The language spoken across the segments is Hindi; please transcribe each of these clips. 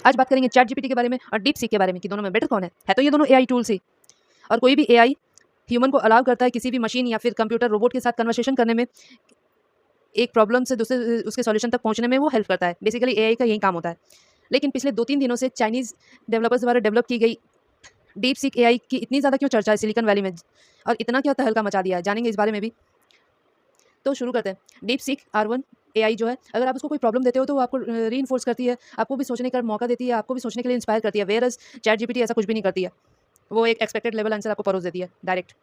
आज बात करेंगे चैट जीपीटी के बारे में और डीप सीक के बारे में कि दोनों में बेटर कौन है तो ये दोनों एआई टूल्स ही। और कोई भी एआई ह्यूमन को अलाउ करता है किसी भी मशीन या फिर कंप्यूटर रोबोट के साथ कन्वर्सेशन करने में, एक प्रॉब्लम से दूसरे उसके सॉल्यूशन तक पहुंचने में वो हेल्प करता है। बेसिकली एआई का यही काम होता है। लेकिन पिछले 2-3 दिनों से चाइनीज़ डेवलपर्स द्वारा डेवलप की गई डीप सीक एआई की इतनी ज़्यादा क्यों चर्चा है सिलिकॉन वैली में, और इतना क्या तहलका मचा दिया है, जानेंगे इस बारे में भी। तो शुरू करते हैं। डीप सीक R1 एआई जो है, अगर आप उसको कोई प्रॉब्लम देते हो तो वो आपको रीइंफोर्स करती है, आपको भी सोचने का मौका देती है, आपको भी सोचने के लिए इंस्पायर करती है। वेयरएज़ चैट जीपीटी ऐसा कुछ भी नहीं करती है। वो एक एक्सपेक्टेड लेवल आंसर आपको परोस देती है डायरेक्ट।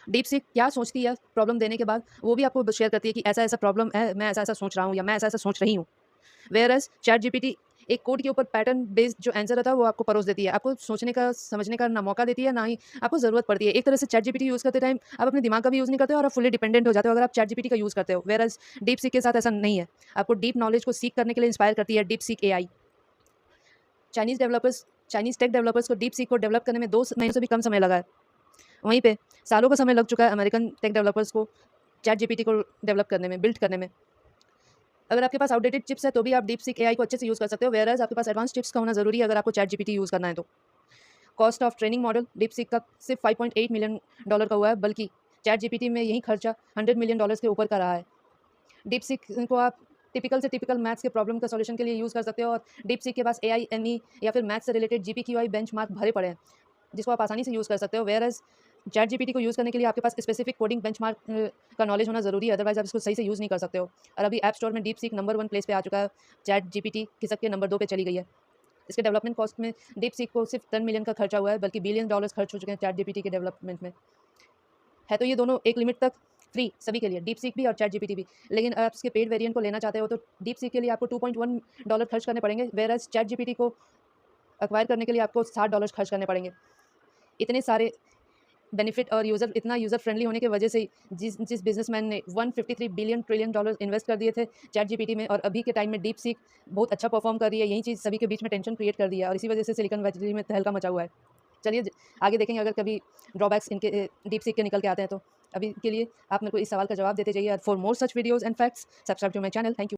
डीप सीक क्या सोचती है प्रॉब्लम देने के बाद, वो भी आपको शेयर करती है कि ऐसा-ऐसा प्रॉब्लम है, मैं ऐसा-ऐसा सोच रहा हूँ या मैं ऐसा-ऐसा सोच रही हूँ। वेयरएज़ चैट जीपीटी एक कोड के ऊपर पैटर्न बेस्ड जो आंसर रहता है वो आपको परोस देती है। आपको सोचने का, समझने का ना मौका देती है, ना ही आपको ज़रूरत पड़ती है। एक तरह से चैट जीपीटी यूज़ करते टाइम आप अपने दिमाग का भी यूज़ नहीं करते हो और आप फुली डिपेंडेंट हो जाते हो अगर आप चैट जीपीटी का यूज़ करते हो। वेयरएज़ डीप सीक के साथ ऐसा नहीं है। आपको डीप नॉलेज को सीक करने के लिए इंस्पायर करती है DeepSeek AI. Chinese tech developers को डीप सीक को डेवलप करने में 2 महीनों से भी कम समय लगा है। वहीं पे सालों का समय लग चुका है अमेरिकन टेक डेवलपर्स को चैट जीपीटी को डेवलप करने में, बिल्ड करने में। अगर आपके पास आउटडेटेड चिप्स है तो भी आप डीप सीक एआई को अच्छे से यूज़ कर सकते हो, वेयरएज़ आपके पास एडवांस चिप्स का होना ज़रूरी है अगर आपको चैट जीपीटी यूज़ करना है तो। Cost of training model deep seek का सिर्फ $5.8 मिलियन का हुआ है, बल्कि चैट जीपीटी में यही खर्चा $100 मिलियन के ऊपर का रहा है। डीप सीक को आप टिपिकल से टिपिकल मैथ्स के प्रॉब्लम का सॉल्यूशन के लिए यूज़ कर सकते हो, और डीप सीक के पास एआई या फिर मैथ्स से रिलेटेड जीपीक्यूआई बेंचमार्क भरे पड़े हैं, जिसको आप आसानी से यूज़ कर सकते हो। वेयरएज़ चैट जीपीटी को यूज़ करने के लिए आपके पास स्पेसिफिक कोडिंग बेंचमार्क का नॉलेज होना ज़रूरी है, अदरवाइज़ आप इसको सही से यूज़ नहीं कर सकते हो। और अभी ऐप स्टोर में डीप सीक नंबर 1 प्लेस पे आ चुका है, चैट जीपीटी खिसक के नंबर 2 पे चली गई है। इसके डेवलपमेंट कॉस्ट में डीप सीक को सिर्फ 10 मिलियन का खर्चा हुआ है, बल्कि बिलियन डॉलर्स खर्च हो चुके हैं चैट जीपीटी के डेवलपमेंट में। है तो ये दोनों एक लिमिट तक फ्री सभी के लिए, डीप सीक भी और चैट जीपीटी भी। लेकिन अगर आप इसके पेड वेरिएंट को लेना चाहते हो तो डीप सीक के लिए आपको $2.1 खर्च करने पड़ेंगे, वेयरएज़ चैट जीपीटी को एक्वायर करने के लिए आपको $60 खर्च करने पड़ेंगे। इतने सारे बेनिफिट और इतना यूज़र फ्रेंडली होने की वजह से ही जिस जिस बिजनेसमैन ने 153 बिलियन ट्रिलियन डॉलर इन्वेस्ट कर दिए थे चैट जीपीटी में, और अभी के टाइम में डीप सीक बहुत अच्छा परफॉर्म कर रही है, यही चीज़ सभी के बीच में टेंशन क्रिएट कर दी है और इसी वजह से सिलिकॉन वैली में तहलका मचा हुआ है। चलिए आगे देखेंगे अगर कभी ड्रॉबैक्स इनके डीप सीक के निकल के आते हैं तो। अभी के लिए आप मेरे को इस सवाल का जवाब देते जाइए। For more such videos and facts subscribe to my channel. Thank you.